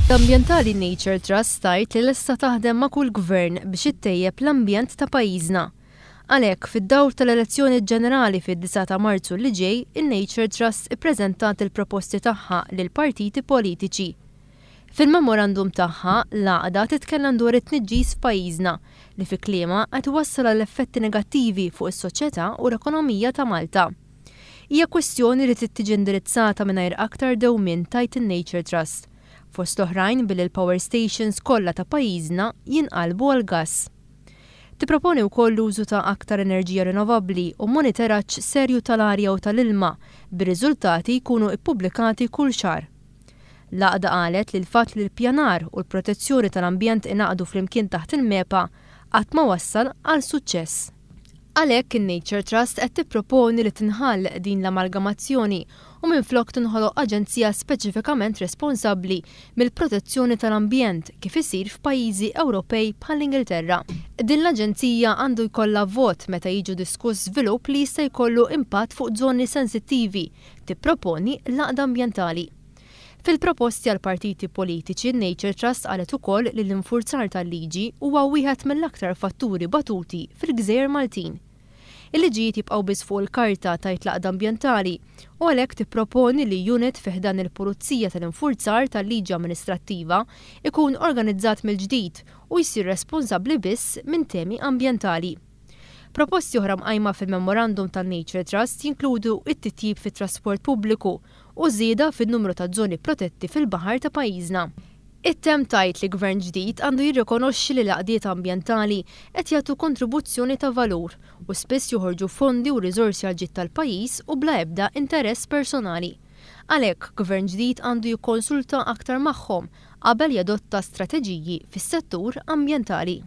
Ambjentali Nature Trust tajt li lesta taħdem ma' kull gvern biex ittejjeb l-ambjent ta' pajjiżna. Għalhekk fid-dawl tal-elezzjoni ġenerali fid-9 ta' Marzu li ġej, il-Nature Trust ippreżentat il-proposti tagħha lill-partiti politiċi. Fil-memorandum tagħha, l-ghaqda titkellem dwar it-tniggiz f'pajjiżna li fi kliema qed iwassal għal effetti negattivi fuq is-socjeta u l-ekonomija ta' Malta. Hija kwestjoni li trid tiġi indirizzata minghajr aktar dewmien tajt il-Nature Trust. Fost l-oħrajn il-powerstations kollha ta' pajjiżna jinqalbu għall-gass. Tipproponi wkoll l-użu ta' aktar enerġija rinnovabbli u monitoraġġ serju tal-arja u tal-ilma bir-riżultati jkunu ippubblikati kull xahar. L-ghaqda qalet li l-fatt li l-pjanar u l-protezzjoni tal-ambjent ingħaqdu flimkien taħt il-mepa qatt ma wassal għal suċċess. Għalhekk in-Nature Trust qed tipproponi li tinħall din l-amalgamazzjoni u minflok tinħoloq aġenzija speċifikament responsabbli mill-protezzjoni tal-ambjent kif isir f'pajjiżi Ewropej bħall-Ingilterra. Din l-aġenzija għandu jkollha vot meta jiġu diskuss żvilupp li jista' jkollu impatt fuq żoni sensittivi, tipproponi l-ghaqda ambjentali. Fil-proposti għal partiti politiċi, Nature Trust qalet ukoll li l-infurzar tal-liġi huwa wieħed mill-aktar fatturi batuti fil-Gżejjer Maltin. Il-liġijiet jibqgħu biss fuq il-karta tajt l-ghaqda ambjentali u għalhekk tipproponi li unit fih dan il-pulizija tal-infurzar tal-liġi amministrattiva ikun organizzat mill-ġdid u jsir responsabbli biss minn temi ambjentali. Proposti oħra mqajma fil-memorandum tal-Nature Trust jinkludu it-titjib fit-trasport pubbliku u żieda fin-numru ta' żoni protetti fil-baħar ta' pajjiżna. It-tem tajt li gvern ġdid għandu jirrikonoxxi li l-għaqdiet ambjentali qed jagħtu kontribuzzjoni ta' valur u spiss joħorġu fondi u riżorsi għal ġid tal-pajjiż u bla ebda interess personali. Għalhekk gvern ġdid għandu jikkonsulta aktar magħhom qabel jadotta strateġiji fis-settur ambjentali.